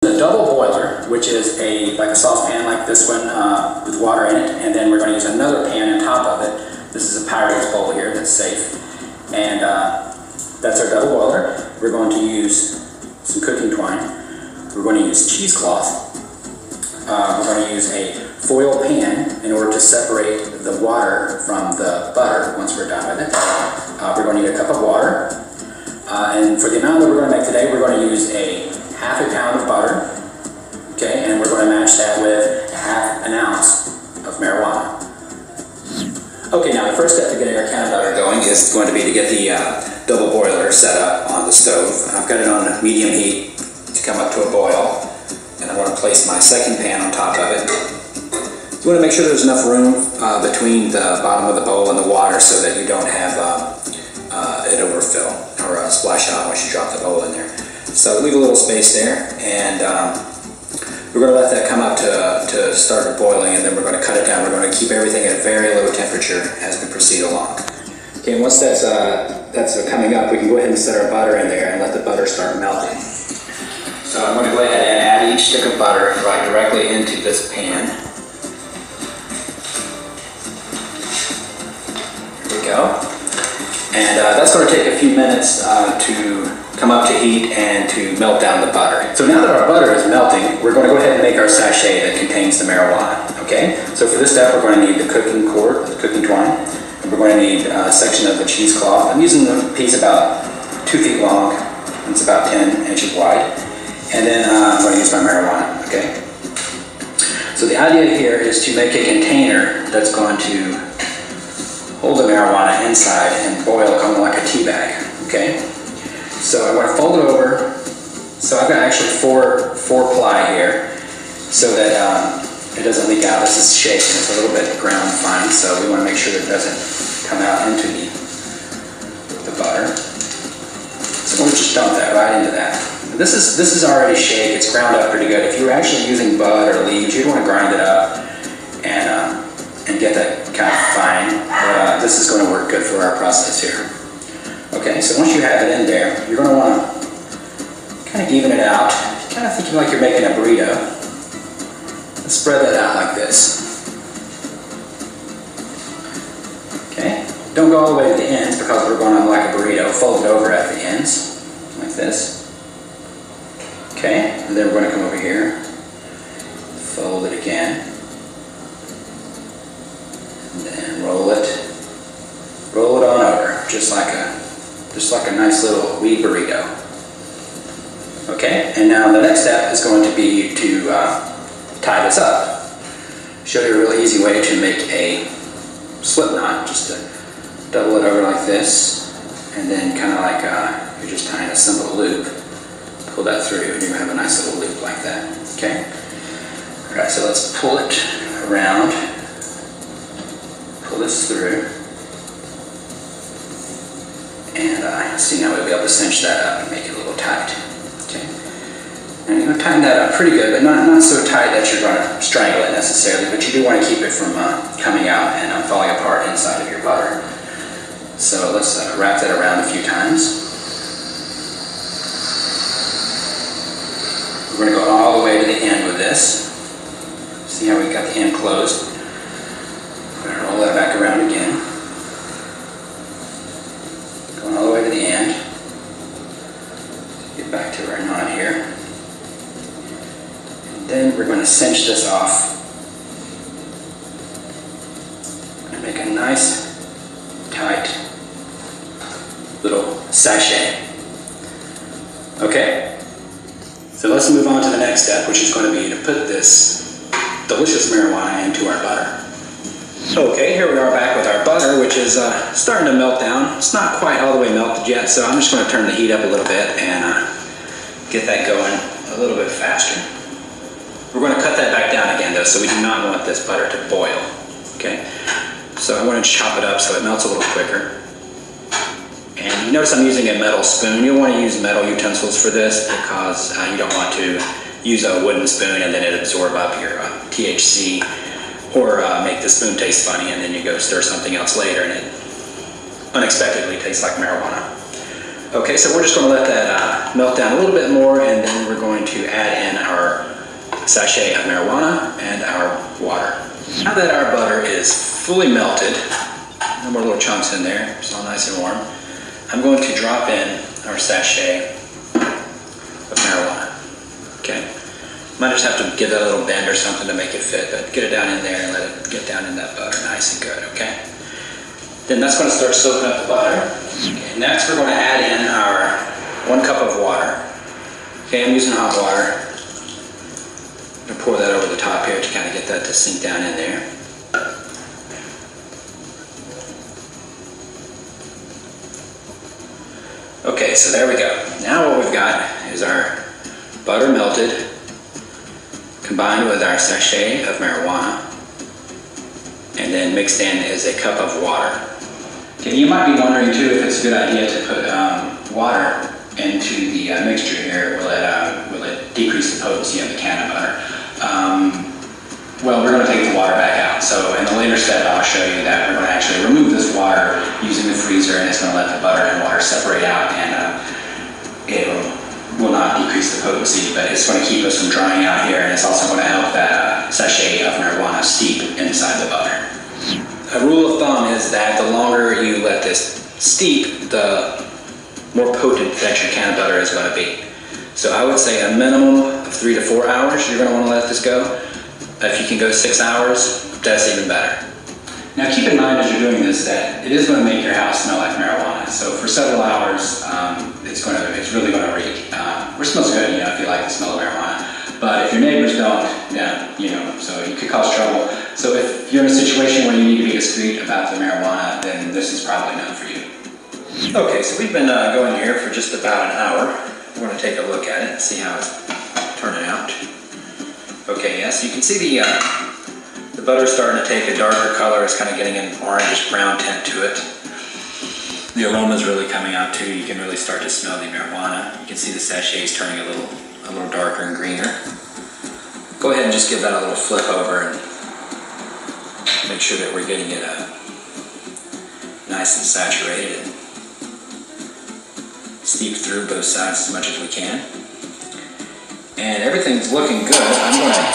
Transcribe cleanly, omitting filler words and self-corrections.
A double boiler, which is like a saucepan like this one with water in it, and then we're going to use another pan on top of it. This is a Pyrex bowl here that's safe, and that's our double boiler. We're going to use some cooking twine. We're going to use cheesecloth. We're going to use a foil pan in order to separate the water from the butter once we're done with it. We're going to need a cup of water. And for the amount that we're going to make today, we're going to use a half a pound of butter. Okay, and we're going to match that with half an ounce of marijuana. Okay, now the first step to getting our can of butter going is going to be to get the double boiler set up on the stove. I've got it on medium heat to come up to a boil. And I want to place my second pan on top of it. You want to make sure there's enough room between the bottom of the bowl and the water so that you don't have it overfill or splash out once you drop the bowl in there. So leave a little space there, and we're going to let that come up to start boiling, and then we're going to cut it down. We're going to keep everything at a very low temperature as we proceed along. Okay, once that's coming up, we can go ahead and set our butter in there and let the butter start melting. So I'm going to go ahead and add each stick of butter right directly into this pan. Here we go. And that's going to take a few minutes to come up to heat and to melt down the butter. So now that our butter is melting, we're going to go ahead and make our sachet that contains the marijuana. Okay? So for this step, we're going to need the cooking cord, the cooking twine, and we're going to need a section of the cheesecloth. I'm using a piece about 2 feet long, and it's about 10 inches wide. And then I'm going to use my marijuana, okay? So the idea here is to make a container that's going to hold the marijuana inside and boil kind of like a tea bag, okay? So I want to fold it over. So I've got actually four ply here so that it doesn't leak out. This is shaken, it's a little bit ground fine, so we want to make sure that it doesn't come out into the butter. So we'll just dump that right into that. This is already shake. It's ground up pretty good. If you were actually using bud or leaves, you'd want to grind it up and get that kind of fine. But this is going to work good for our process here. Okay, so once you have it in there, you're going to want to kind of even it out. Kind of thinking like you're making a burrito. And spread that out like this. Okay, don't go all the way to the ends because we're going to like a burrito. Fold it over at the ends like this. Okay, and then we're going to come over here, fold it again, and then roll it on over, just like a nice little wee burrito. Okay, and now the next step is going to be to tie this up. Show you a really easy way to make a slip knot, just to double it over like this, and then kind of like you're just tying a simple loop. Pull that through and you're going to have a nice little loop like that, okay? Alright, so let's pull it around, pull this through, and see now we'll be able to cinch that up and make it a little tight, okay? And you're going to tighten that up pretty good, but not so tight that you're going to strangle it necessarily, but you do want to keep it from coming out and falling apart inside of your butter. So let's wrap that around a few times. We're going to go all the way to the end with this. See how we got the end closed? We're going to roll that back around again. Going all the way to the end. Get back to our knot here. And then we're going to cinch this off. And make a nice, tight little sachet. Okay? So let's move on to the next step, which is going to be to put this delicious marijuana into our butter. Okay, here we are back with our butter, which is starting to melt down. It's not quite all the way melted yet, so I'm just going to turn the heat up a little bit and get that going a little bit faster. We're going to cut that back down again, though, so we do not want this butter to boil. Okay, so I want to chop it up so it melts a little quicker. And you notice I'm using a metal spoon. You'll want to use metal utensils for this because you don't want to use a wooden spoon and then it absorb up your THC or make the spoon taste funny and then you go stir something else later and it unexpectedly tastes like marijuana. Okay, so we're just going to let that melt down a little bit more and then we're going to add in our sachet of marijuana and our water. Now that our butter is fully melted, no more little chunks in there, it's all nice and warm, I'm going to drop in our sachet of marijuana. Okay? Might just have to give that a little bend or something to make it fit, but get it down in there and let it get down in that butter nice and good, okay? Then that's going to start soaking up the butter. Okay, next we're going to add in our 1 cup of water. Okay, I'm using hot water. I'm going to pour that over the top here to kind of get that to sink down in there. Okay, so there we go. Now what we've got is our butter melted, combined with our sachet of marijuana, and then mixed in is a cup of water. Okay, you might be wondering too if it's a good idea to put water into the mixture here. Will it decrease the potency of the can of butter? Well, we're going to take the water back out. So in the later step, I'll show you that we're going to actually remove this water using the freezer, and it's going to let the butter and water separate out, and it will not decrease the potency, but it's going to keep us from drying out here, and it's also going to help that sachet of marijuana steep inside the butter. A rule of thumb is that the longer you let this steep, the more potent that your can of butter is going to be. So I would say a minimum of 3 to 4 hours you're going to want to let this go. If you can go 6 hours, that's even better. Now keep in mind as you're doing this that it is going to make your house smell like marijuana. So for several hours, it's really going to reek. It smells good, if you like the smell of marijuana. But if your neighbors don't, then, so you could cause trouble. So if you're in a situation where you need to be discreet about the marijuana, then this is probably not for you. Okay, so we've been going here for just about an hour. We're going to take a look at it and see how it's turning out. Okay, yes, you can see the butter's starting to take a darker color. It's kind of getting an orangish brown tint to it. The aroma's really coming out too. You can really start to smell the marijuana. You can see the sachets turning a little darker and greener. Go ahead and just give that a little flip over and make sure that we're getting it nice and saturated and steep through both sides as much as we can. And everything's looking good. I'm going to